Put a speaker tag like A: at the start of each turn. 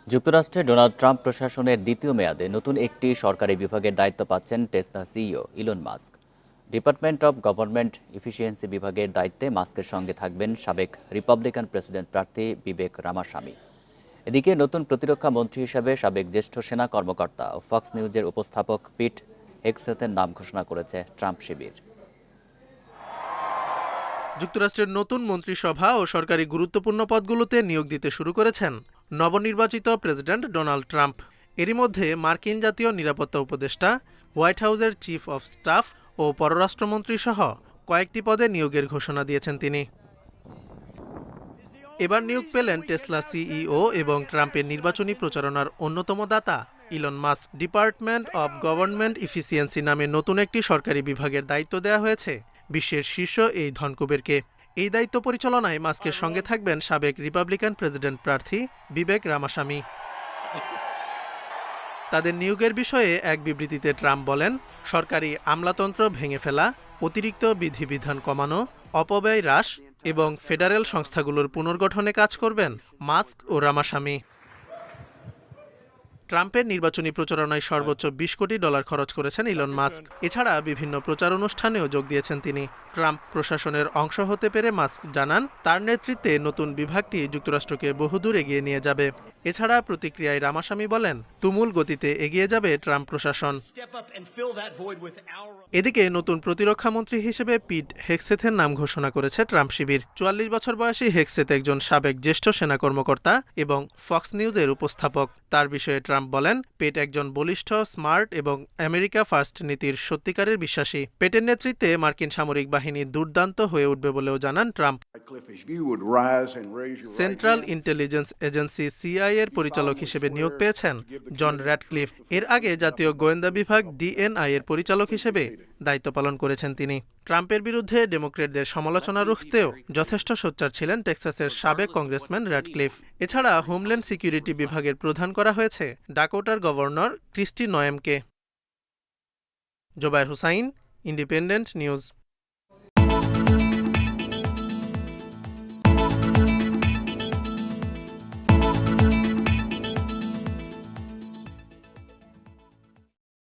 A: যুক্তরাষ্ট্রে Donald Trump প্রশাসনের দ্বিতীয় মেয়াদে নতুন একটি সরকারি বিভাগের দায়িত্ব পাচ্ছেন Tesla CEO Elon Musk. Department of Government efficiency বিভাগের দায়িত্বে মাস্কের সঙ্গে থাকবেন সাবেক রিপাবলিকান প্রেসিডেন্ট প্রার্থী বিবেক রামাস্বামী। এদিকে নতুন প্রতিরক্ষা মন্ত্রী হিসেবে সাবেক জ্যেষ্ঠ সেনা কর্মকর্তা ও ফক্স নিউজের উপস্থাপক পিট হেগসেথের নাম ঘোষণা করেছে ট্রাম্প শিবির।
B: যুক্তরাষ্ট্রের নতুন মন্ত্রিসভা ও সরকারি গুরুত্বপূর্ণ পদগুলোতে নিয়োগ দিতে শুরু করেছেন নবনির্বাচিত প্রেসিডেন্ট ডোনাল্ড ট্রাম্প। এরই মধ্যে মার্কিন জাতীয় নিরাপত্তা উপদেষ্টা, হোয়াইট হাউসের চিফ অব স্টাফ ও পররাষ্ট্রমন্ত্রী সহ কয়েকটি পদে নিয়োগের ঘোষণা দিয়েছেন তিনি। এবার নিয়োগ পেলেন টেসলা সিইও এবং ট্রাম্পের নির্বাচনী প্রচারণার অন্যতম দাতা Elon Musk. Department of Government Efficiency নামে নতুন একটি সরকারি বিভাগের দায়িত্ব দেওয়া হয়েছে বিশ্বের শীর্ষ এই ধনকুবেরকে। এই দায়িত্ব পরিচালনায় মাস্কের সঙ্গে থাকবেন সাবেক রিপাবলিকান প্রেসিডেন্ট প্রার্থী বিবেক রামাস্বামী। তাদের নিয়োগের বিষয়ে এক বিবৃতিতে ট্রাম্প বলেন, সরকারি আমলাতন্ত্র ভেঙে ফেলা, অতিরিক্ত বিধিবিধান কমানো, অপব্যয় হ্রাস এবং ফেডারেল সংস্থাগুলোর পুনর্গঠনে কাজ করবেন মাস্ক ও রামাস্বামী। ট্রাম্পের নির্বাচনী প্রচারণায় সর্বোচ্চ $20 কোটি খরচ করেছেন ইলন মাস্ক। এছাড়া বিভিন্ন প্রচার অনুষ্ঠানেও যোগ দিয়েছেন তিনি। ট্রাম্প প্রশাসনের অংশ হতে পেরে মাস্ক জানান, তার নেতৃত্বে নতুন বিভাগটি যুক্তরাষ্ট্রকে বহুদূর এগিয়ে নিয়ে যাবে। এছাড়া প্রতিক্রিয়ায় রামাস্বামী বলেন, তুমুল গতিতে এগিয়ে যাবে ট্রাম্প প্রশাসন। এদিকে নতুন প্রতিরক্ষা মন্ত্রী হিসেবে পিট হেগসেথের নাম ঘোষণা করেছে ট্রাম্প শিবির। 44 বছর বয়সী হেগসেথ একজন সাবেক জ্যেষ্ঠ সেনা কর্মকর্তা এবং ফক্স নিউজের উপস্থাপক। তার বিষয়ে ট্রাম্প বলেন, পেট একজন বলিষ্ঠ, স্মার্ট এবং আমেরিকা ফার্স্ট নীতির সত্যিকারের বিশ্বাসী। পেটের নেতৃত্বে মার্কিন সামরিক বাহিনী দুর্দান্ত হয়ে উঠবে বলেও জানান Trump. Central intelligence agency CIA এর পরিচালক হিসেবে নিয়োগ পেয়েছেন জন র্যাডক্লিফ। এর আগে জাতীয় গোয়েন্দা বিভাগ ডিএনআই এর পরিচালক হিসেবে দায়িত্ব পালন করেছেন তিনি। ট্রাম্পের বিরুদ্ধে ডেমোক্র্যাটদের সমালোচনা রুখতেও যথেষ্ট সোচ্চার ছিলেন টেক্সাসের সাবেক কংগ্রেসম্যান র্যাডক্লিফ। এছাড়া হোমল্যান্ড সিকিউরিটি বিভাগের প্রধান করা হয়েছে ডাকোটার গভর্নর ক্রিস্টি নয়েমকে। Zobayer Hussain, Independent news.